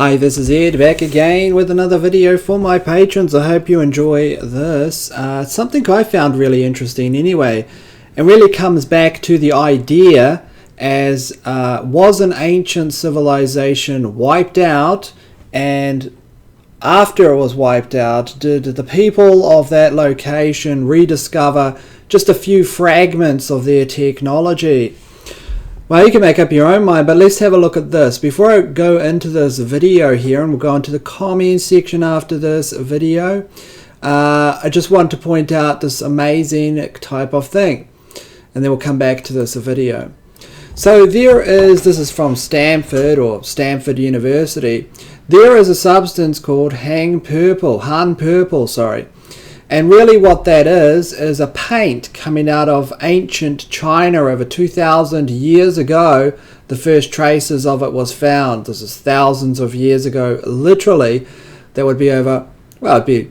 Hi, this is Ed back again with another video for my patrons. I hope you enjoy this. It's something I found really interesting anyway, and really comes back to the idea as was an ancient civilization wiped out, and after it was wiped out, did the people of that location rediscover just a few fragments of their technology? Well, you can make up your own mind, but let's have a look at this. Before I go into this video here, and we'll go into the comments section after this video, I just want to point out this amazing type of thing, and then we'll come back to this video. So this is from Stanford University. There is a substance called Han purple, and really what that is a paint coming out of ancient China over 2,000 years ago. The first traces of it was found. This is thousands of years ago, literally. That would be over, well, it'd be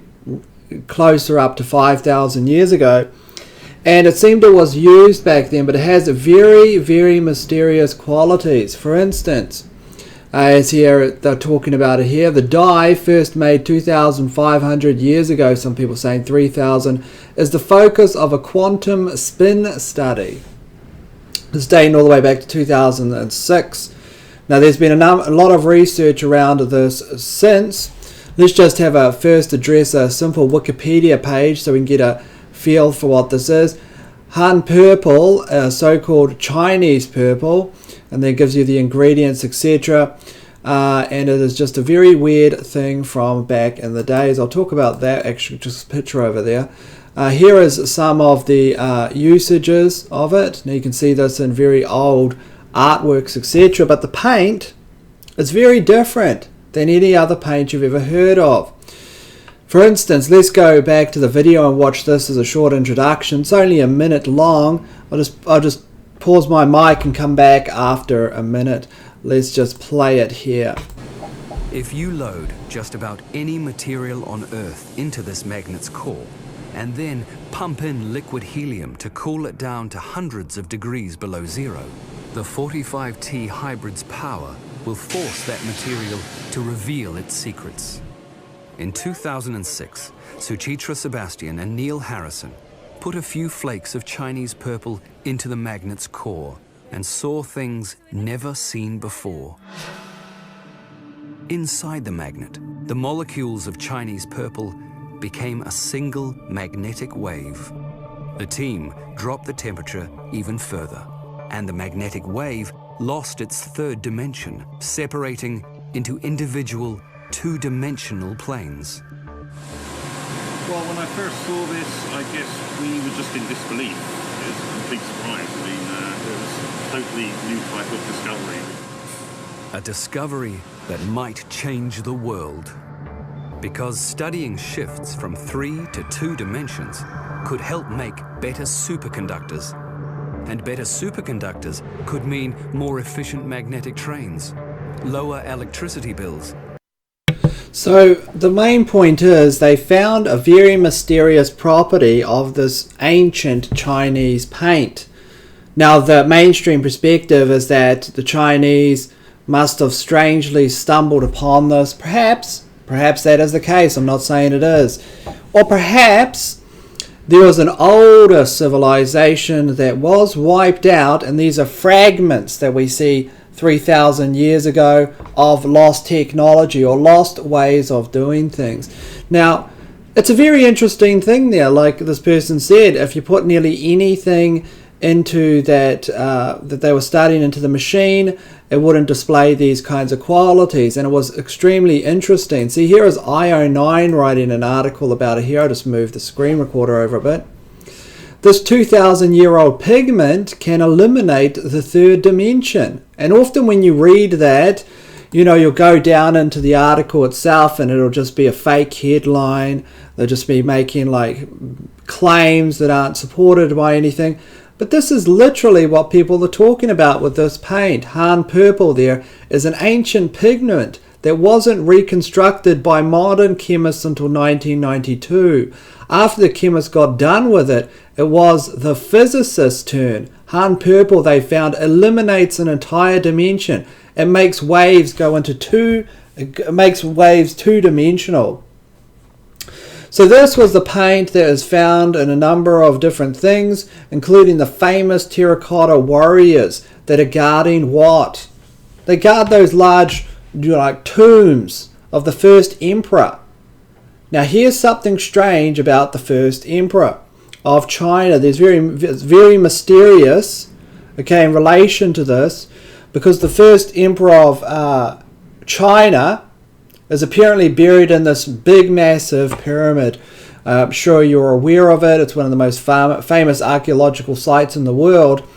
closer up to 5,000 years ago. And it seemed it was used back then, but it has very, very mysterious qualities. For instance, as here they're talking about it here, the dye, first made 2,500 years ago, some people saying 3,000, is the focus of a quantum spin study. It's dating all the way back to 2006. Now there's been a lot of research around this since. Let's just first address a simple Wikipedia page so we can get a feel for what this is. Han purple, so-called Chinese purple, and then gives you the ingredients, etc. And it is just a very weird thing from back in the days. I'll talk about that, actually, just a picture over there. Here is some of the usages of it. Now you can see this in very old artworks, etc. But the paint is very different than any other paint you've ever heard of. For instance, let's go back to the video and watch this as a short introduction. It's only a minute long. I'll just pause my mic and come back after a minute. Let's just play it here. If you load just about any material on Earth into this magnet's core and then pump in liquid helium to cool it down to hundreds of degrees below zero, the 45T hybrid's power will force that material to reveal its secrets. In 2006, Suchitra Sebastian and Neil Harrison put a few flakes of Chinese purple into the magnet's core and saw things never seen before. Inside the magnet, the molecules of Chinese purple became a single magnetic wave. The team dropped the temperature even further, and the magnetic wave lost its third dimension, separating into individual two-dimensional planes. Well, when I first saw this, I guess we were just in disbelief. It was a complete surprise. I mean, it was a totally new type of discovery. A discovery that might change the world. Because studying shifts from 3 to 2 dimensions could help make better superconductors. And better superconductors could mean more efficient magnetic trains, lower electricity bills. So the main point is they found a very mysterious property of this ancient Chinese paint. Now the mainstream perspective is that the Chinese must have strangely stumbled upon this. Perhaps that is the case. I'm not saying it is. Or perhaps there was an older civilization that was wiped out, and these are fragments that we see 3,000 years ago of lost technology or lost ways of doing things. Now, it's a very interesting thing there. Like this person said, if you put nearly anything into that they were studying into the machine, it wouldn't display these kinds of qualities, and it was extremely interesting. See, here is IO9 writing an article about it here. I'll just move the screen recorder over a bit. This 2,000-year-old pigment can eliminate the third dimension. And often when you read that, you know, you'll go down into the article itself and it'll just be a fake headline. They'll just be making like claims that aren't supported by anything. But this is literally what people are talking about with this paint. Han purple there is an ancient pigment that wasn't reconstructed by modern chemists until 1992. After the chemists got done with it, it was the physicists' turn. Han purple, they found, eliminates an entire dimension. It makes waves go into two It makes waves two-dimensional. So this was the paint that is found in a number of different things, including the famous terracotta warriors that are guarding what? They guard those large, like, tombs of the first emperor. Now here's something strange about the first emperor of China. It's very mysterious, okay, in relation to this, because the first emperor of China is apparently buried in this big, massive pyramid. I'm sure you're aware of it. It's one of the most famous archaeological sites in the world.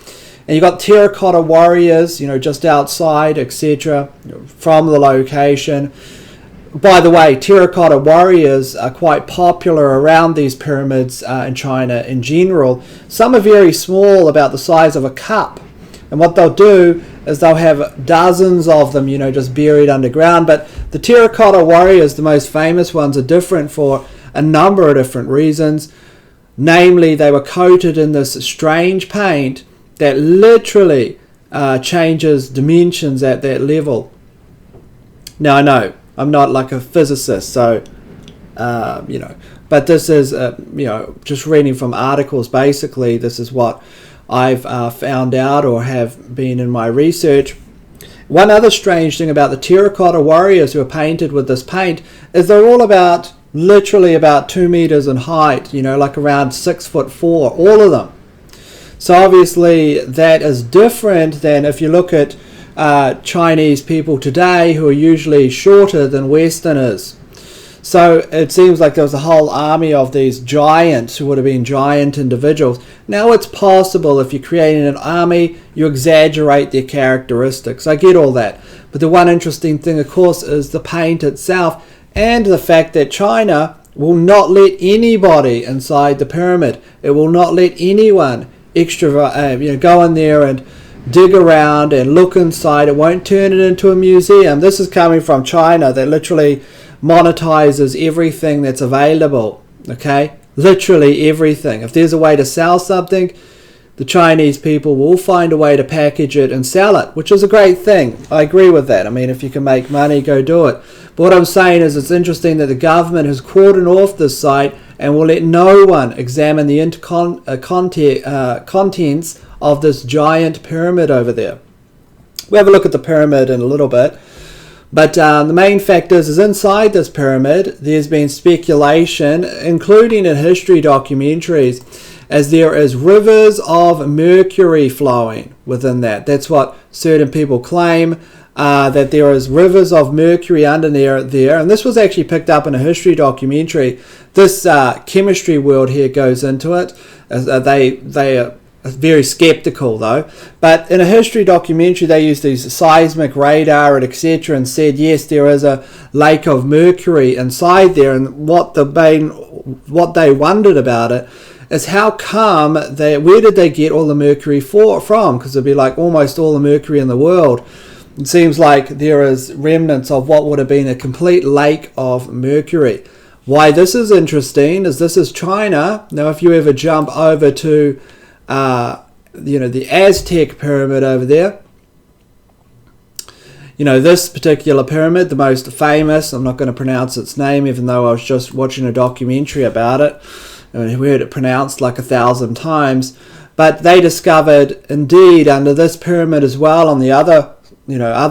And you've got terracotta warriors, just outside, etc., from the location. By the way, terracotta warriors are quite popular around these pyramids in China in general. Some are very small, about the size of a cup. And what they'll do is they'll have dozens of them, just buried underground. But the terracotta warriors, the most famous ones, are different for a number of different reasons. Namely, they were coated in this strange paint that literally changes dimensions at that level. Now, I know I'm not like a physicist, so, but this is, just reading from articles, basically, this is what I've found out or have been in my research. One other strange thing about the terracotta warriors who are painted with this paint is they're all literally about 2 meters in height, like around 6'4", all of them. So obviously that is different than if you look at Chinese people today, who are usually shorter than Westerners. So it seems like there was a whole army of these giants who would have been giant individuals. Now it's possible if you're creating an army, you exaggerate their characteristics. I get all that. But the one interesting thing, of course, is the paint itself and the fact that China will not let anybody inside the pyramid. It will not let anyone go in there and dig around and look inside. It won't turn it into a museum. This is coming from China that literally monetizes everything that's available, okay? Literally everything. If there's a way to sell something, the Chinese people will find a way to package it and sell it, which is a great thing. I agree with that. I mean, if you can make money, go do it. But what I'm saying is it's interesting that the government has cordoned off this site and will let no one examine the contents of this giant pyramid over there. We'll have a look at the pyramid in a little bit. But the main fact is inside this pyramid, there's been speculation, including in history documentaries, as there is rivers of mercury flowing within that. That's what certain people claim, that there is rivers of mercury under there. And this was actually picked up in a history documentary. This chemistry world here goes into it. They are very skeptical though, but in a history documentary they used these seismic radar and etc. and said yes, there is a lake of mercury inside there. And what they wondered about it is how come where did they get all the mercury from? Because it'd be like almost all the mercury in the world. It seems like there is remnants of what would have been a complete lake of mercury. Why this is interesting is this is China. Now if you ever jump over to the Aztec pyramid over there, this particular pyramid, the most famous, I'm not going to pronounce its name even though I was just watching a documentary about it and we heard it pronounced like 1,000 times, but they discovered indeed under this pyramid as well, on the other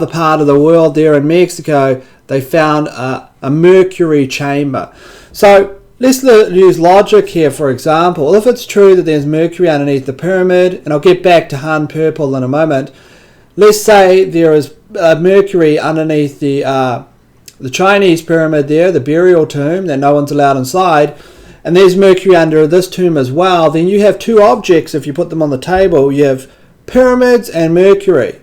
part of the world there in Mexico, they found a mercury chamber. So let's use logic here, for example. If it's true that there's mercury underneath the pyramid, and I'll get back to Han Purple in a moment, let's say there is mercury underneath the Chinese pyramid there, the burial tomb that no one's allowed inside, and there's mercury under this tomb as well, then you have two objects, if you put them on the table, you have pyramids and mercury,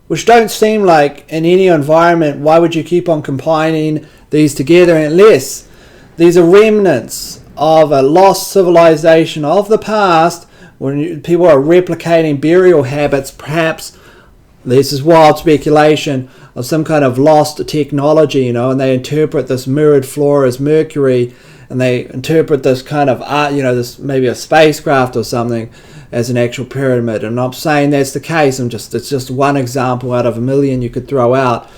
which don't seem like in any environment, why would you keep on combining these together unless these are remnants of a lost civilization of the past when people are replicating burial habits, perhaps, this is wild speculation, of some kind of lost technology, and they interpret this mirrored floor as mercury, and they interpret this kind of art, this maybe a spacecraft or something, as an actual pyramid. And I'm not saying that's the case, it's just one example out of a million you could throw out.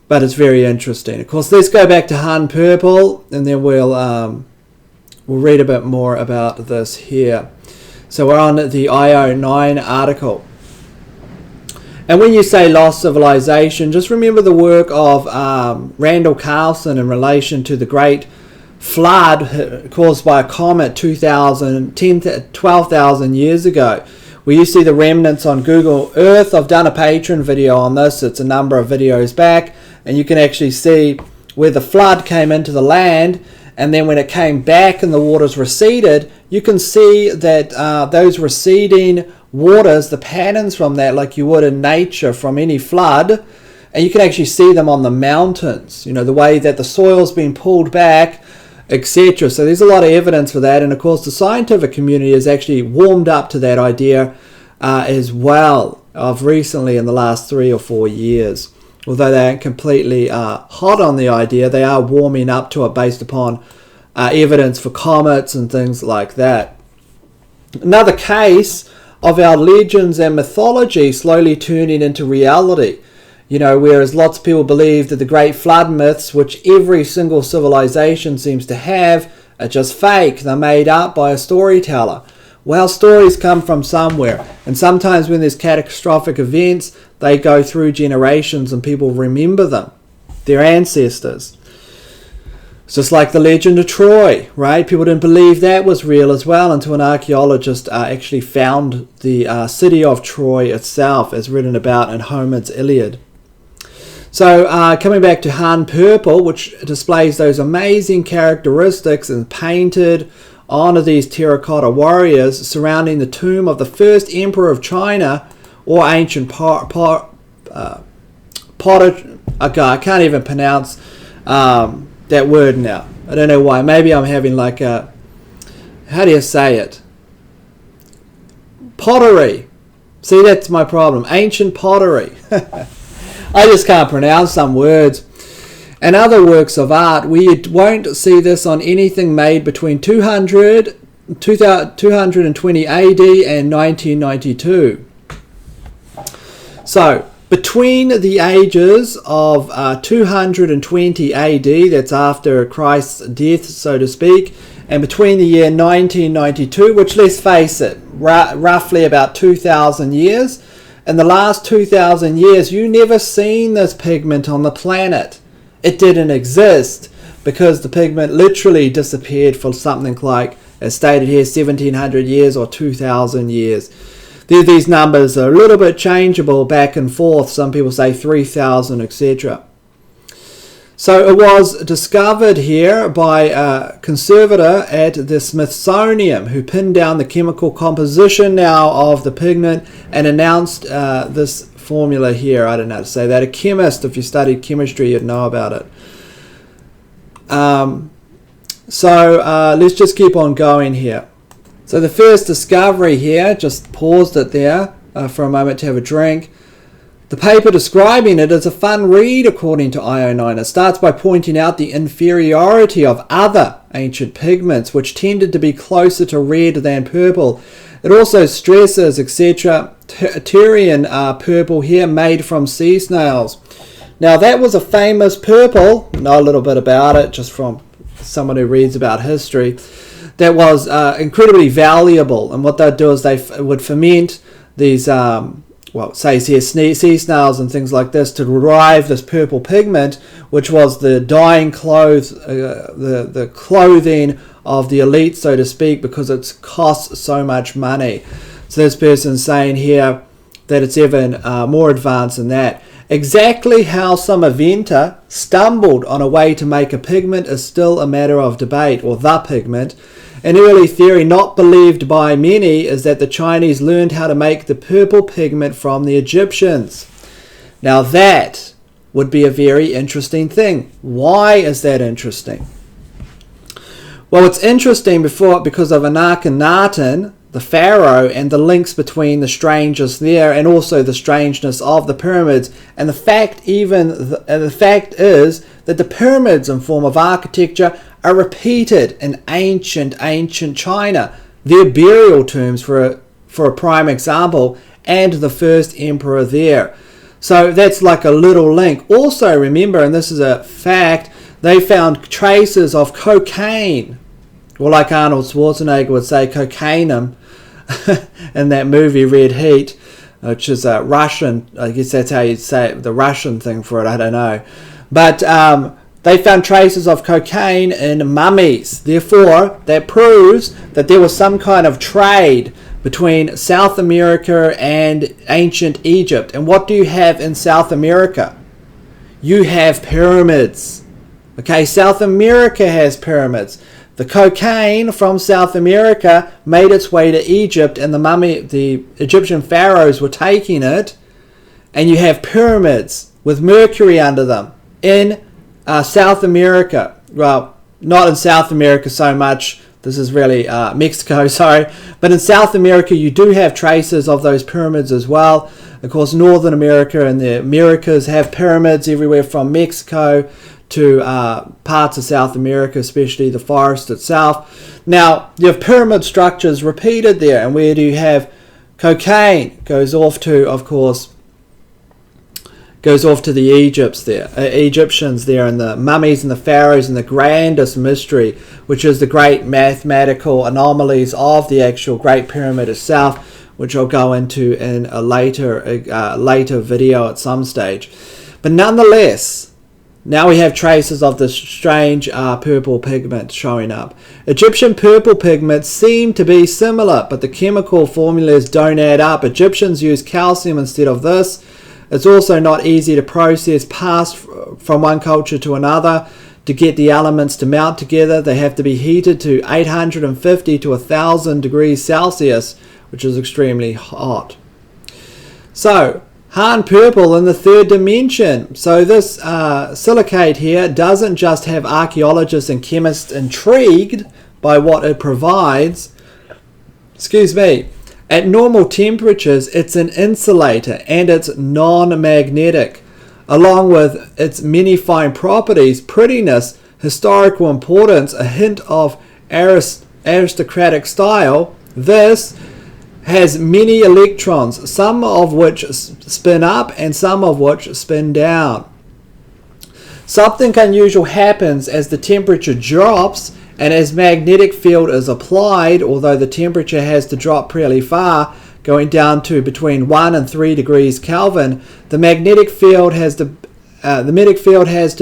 but it's very interesting. Of course, let's go back to Han Purple, and then we'll read a bit more about this here. So we're on the IO9 article. And when you say lost civilization, just remember the work of Randall Carlson in relation to the Great Flood caused by a comet 12,000 years ago. Where you see the remnants on Google Earth. I've done a Patreon video on this. It's a number of videos back. And you can actually see where the flood came into the land. And then when it came back and the waters receded, you can see that those receding waters, the patterns from that, like you would in nature from any flood, and you can actually see them on the mountains, you know, the way that the soil's been pulled back, etc. So there's a lot of evidence for that, and of course the scientific community has actually warmed up to that idea as well of recently in the last 3 or 4 years. Although they aren't completely hot on the idea, they are warming up to it based upon evidence for comets and things like that. Another case of our legends and mythology slowly turning into reality. You know, whereas lots of people believe that the Great Flood myths, which every single civilization seems to have, are just fake. They're made up by a storyteller. Well, stories come from somewhere. And sometimes when there's catastrophic events, they go through generations and people remember them, their ancestors. It's just like the legend of Troy, right? People didn't believe that was real as well until an archaeologist actually found the city of Troy itself, as written about in Homer's Iliad. So coming back to Han Purple, which displays those amazing characteristics and painted onto these terracotta warriors surrounding the tomb of the first emperor of China, or ancient I can't even pronounce that word now. I don't know why. Maybe I'm having like a, how do you say it? Pottery. See, that's my problem. Ancient pottery. I just can't pronounce some words. And other works of art, we won't see this on anything made between 220 AD and 1992. So, between the ages of 220 AD, that's after Christ's death, so to speak, and between the year 1992, which, let's face it, roughly about 2,000 years, in the last 2,000 years, you never seen this pigment on the planet. It didn't exist because the pigment literally disappeared for something like, as stated here, 1,700 years or 2,000 years. These numbers are a little bit changeable back and forth. Some people say 3,000, etc. So it was discovered here by a conservator at the Smithsonian who pinned down the chemical composition now of the pigment and announced this formula here. I don't know how to say that. A chemist, if you studied chemistry, you'd know about it. So let's just keep on going here. So the first discovery here, just paused it there for a moment to have a drink. The paper describing it is a fun read according to IO9. It starts by pointing out the inferiority of other ancient pigments which tended to be closer to red than purple. It also stresses, etc., Tyrian purple here made from sea snails. Now that was a famous purple, know a little bit about it just from someone who reads about history, that was incredibly valuable, and what they'd do is they would ferment these, well, it says here sea snails and things like this to derive this purple pigment, which was the dyeing clothes, the clothing of the elite, so to speak, because it costs so much money. So this person's saying here that it's even more advanced than that. Exactly how some inventor stumbled on a way to make a pigment is still a matter of debate, or the pigment. An early theory not believed by many is that the Chinese learned how to make the purple pigment from the Egyptians. Now that would be a very interesting thing. Why is that interesting? Well, it's interesting because of Akhenaten, the pharaoh, and the links between the strangeness there and also the strangeness of the pyramids. And the fact is that the pyramids in form of architecture are repeated in ancient China. Their burial tombs, for a prime example, and the first emperor there. So that's like a little link. Also remember, and this is a fact, they found traces of cocaine, or like Arnold Schwarzenegger would say, cocainum, in that movie Red Heat, which is a Russian, I guess that's how you'd say it, the Russian thing for it, I don't know. But they found traces of cocaine in mummies. Therefore, that proves that there was some kind of trade between South America and ancient Egypt. And what do you have in South America? You have pyramids. Okay, South America has pyramids. The cocaine from South America made its way to Egypt, and the Egyptian pharaohs were taking it, and you have pyramids with mercury under them in South America. Well, not in South America so much. This is really Mexico, sorry. But in South America, you do have traces of those pyramids as well. Of course, Northern America and the Americas have pyramids everywhere from Mexico to parts of South America, especially the forest itself. Now, you have pyramid structures repeated there, and where do you have cocaine? Goes off to, of course, the Egyptians there, and the mummies and the pharaohs, and the grandest mystery, which is the great mathematical anomalies of the actual Great Pyramid itself, which I'll go into in a later video at some stage. But nonetheless, now we have traces of this strange purple pigment showing up. Egyptian purple pigments seem to be similar, but the chemical formulas don't add up. Egyptians use calcium instead of this. It's also not easy to process passed from one culture to another. To get the elements to melt together, they have to be heated to 850 to 1000 degrees Celsius, which is extremely hot. So, Han purple in the third dimension. So this silicate here doesn't just have archaeologists and chemists intrigued by what it provides. Excuse me. At normal temperatures, it's an insulator and it's non-magnetic. Along with its many fine properties, prettiness, historical importance, a hint of aristocratic style, this has many electrons, some of which spin up and some of which spin down. Something unusual happens as the temperature drops and as magnetic field is applied, although the temperature has to drop pretty far, going down to between 1 and 3 degrees Kelvin, the magnetic field has to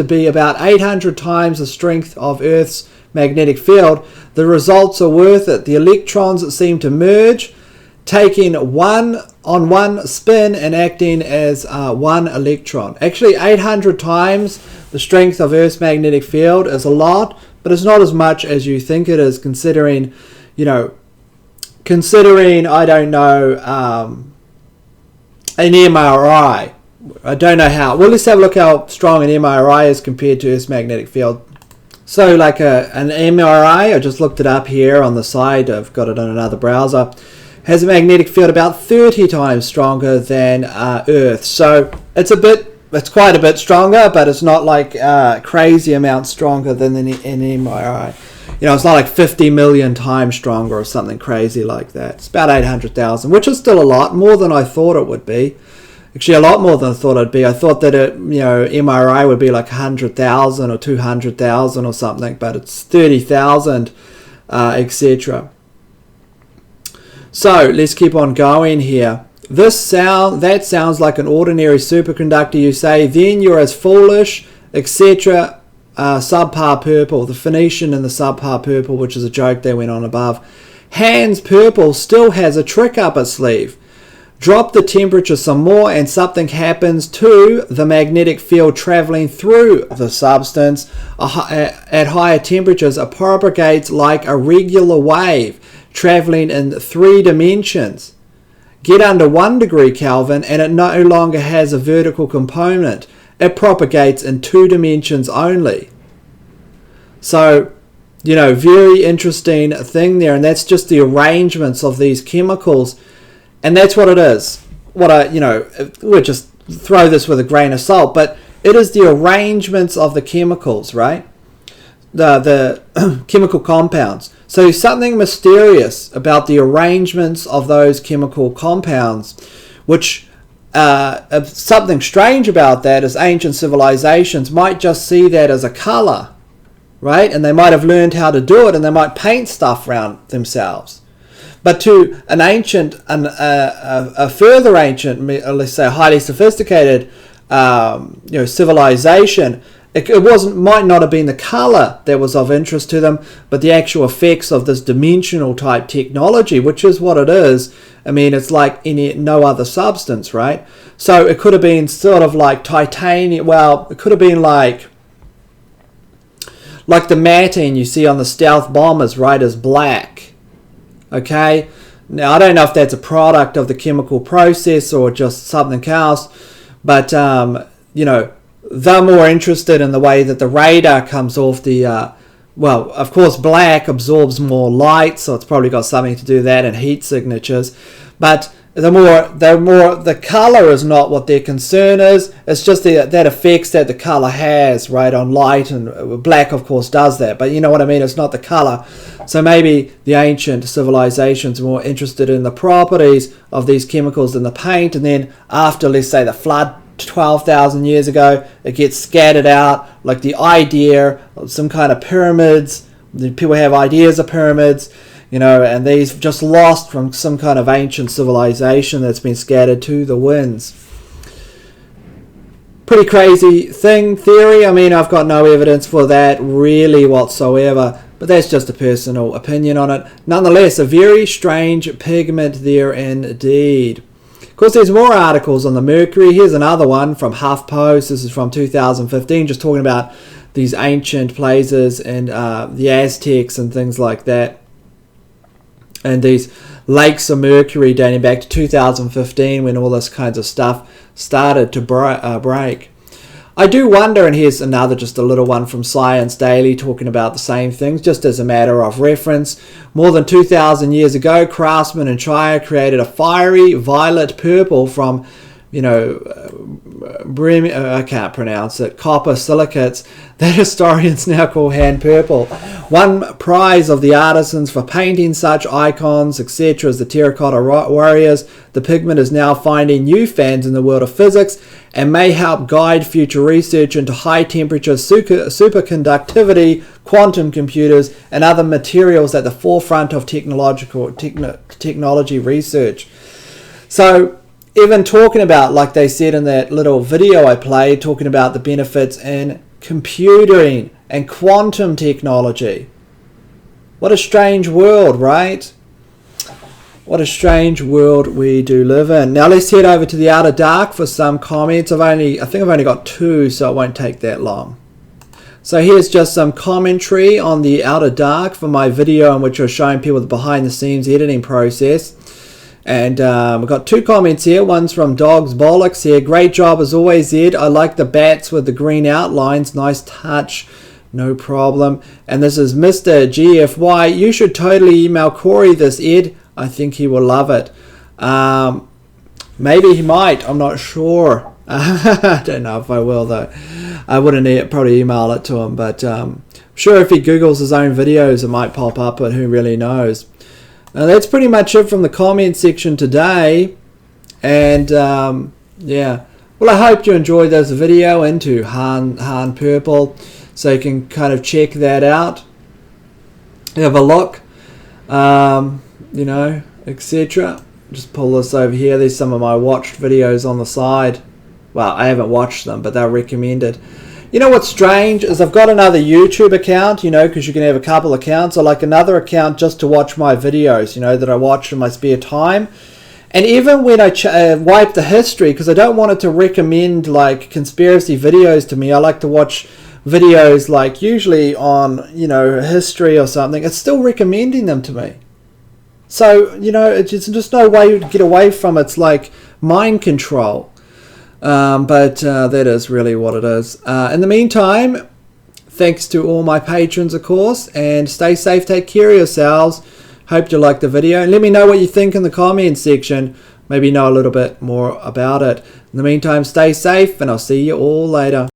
be about 800 times the strength of Earth's magnetic field. The results are worth it. The electrons seem to merge, taking one spin and acting as one electron. Actually, 800 times the strength of Earth's magnetic field is a lot, but it's not as much as you think it is, considering, I don't know, an MRI. I don't know how. Well, let's have a look how strong an MRI is compared to Earth's magnetic field. So like an MRI, I just looked it up here on the side, I've got it on another browser, has a magnetic field about 30 times stronger than Earth. So it's quite a bit stronger, but it's not like crazy amount stronger than an MRI. It's not like 50 million times stronger or something crazy like that. It's about 800,000, which is still a lot, more than I thought it would be. Actually, a lot more than I thought it'd be. I thought that MRI would be like 100,000 or 200,000 or something, but it's 30,000, etc. So let's keep on going here. That sounds like an ordinary superconductor, you say. Then you're as foolish, etc. Subpar purple, the Phoenician and the subpar purple, which is a joke they went on above. Hans purple still has a trick up its sleeve. Drop the temperature some more and something happens to the magnetic field traveling through the substance. At higher temperatures, it propagates like a regular wave traveling in 3 dimensions. Get under 1 degree Kelvin and it no longer has a vertical component. It propagates in 2 dimensions only. So, very interesting thing there, and that's just the arrangements of these chemicals. And that's what it is. We'll just throw this with a grain of salt, but it is the arrangements of the chemicals, right? The chemical compounds. So something mysterious about the arrangements of those chemical compounds, which something strange about that is ancient civilizations might just see that as a color, right? And they might have learned how to do it, and they might paint stuff around themselves. But to an ancient, a further ancient, let's say highly sophisticated, civilization, it might not have been the color that was of interest to them, but the actual effects of this dimensional type technology, which is what it is. I mean, it's like no other substance, right? So it could have been sort of like titanium. Well, it could have been like the matting you see on the stealth bombers, right, is black. Okay? Now, I don't know if that's a product of the chemical process or just something else, but, they're more interested in the way that the radar comes off the, well, of course, black absorbs more light, so it's probably got something to do with that and heat signatures. But the color is not what their concern is. It's just that effects that the color has, right, on light, and black, of course, does that. But you know what I mean? It's not the color. So maybe the ancient civilizations were more interested in the properties of these chemicals in the paint, and then after, let's say, the flood 12,000 years ago, it gets scattered out, like the idea of some kind of pyramids. People have ideas of pyramids, and these just lost from some kind of ancient civilization that's been scattered to the winds. Pretty crazy theory. I mean, I've got no evidence for that really whatsoever, but that's just a personal opinion on it. Nonetheless, a very strange pigment there indeed. Of course, there's more articles on the mercury. Here's another one from HuffPost. This is from 2015, just talking about these ancient places and the Aztecs and things like that. And these lakes of mercury dating back to 2015 when all this kinds of stuff started to break. I do wonder, and here's another, just a little one from Science Daily talking about the same things, just as a matter of reference. More than 2,000 years ago, craftsmen in China created a fiery violet purple from, I can't pronounce it, copper silicates that historians now call hand purple. One prize of the artisans for painting such icons, etc., as the terracotta warriors. The pigment is now finding new fans in the world of physics and may help guide future research into high-temperature superconductivity, quantum computers, and other materials at the forefront of technology research. So, even talking about, like they said in that little video I played, talking about the benefits in computing and quantum technology. What a strange world, right? What a strange world we do live in. Now let's head over to the Outer Dark for some comments. I think I've only got 2, so it won't take that long. So here's just some commentary on the Outer Dark for my video in which I was showing people the behind the scenes editing process. And we've got 2 comments here. One's from Dogs Bollocks here. Great job as always, Ed. I like the bats with the green outlines. Nice touch. No problem. And this is Mr. GFY. You should totally email Corey this, Ed. I think he will love it. Maybe he might. I'm not sure. I don't know if I will, though. I wouldn't probably email it to him. But sure, if he Googles his own videos, it might pop up, but who really knows. That's pretty much it from the comment section today. And yeah, well, I hope you enjoyed this video into Han Purple, so you can kind of check that out, have a look, etc. Just pull this over here. There's some of my watched videos on the side. Well, I haven't watched them, but they're recommended. You know what's strange is I've got another YouTube account, because you can have a couple accounts, or like another account just to watch my videos, that I watch in my spare time. And even when I wipe the history, because I don't want it to recommend like conspiracy videos to me, I like to watch videos like usually on, history or something, it's still recommending them to me. So, it's just no way to get away from it. It's like mind control. But that is really what it is. In the meantime, thanks to all my patrons, of course, and stay safe, take care of yourselves. Hope you liked the video, and let me know what you think in the comments section. Maybe know a little bit more about it. In the meantime, stay safe, and I'll see you all later.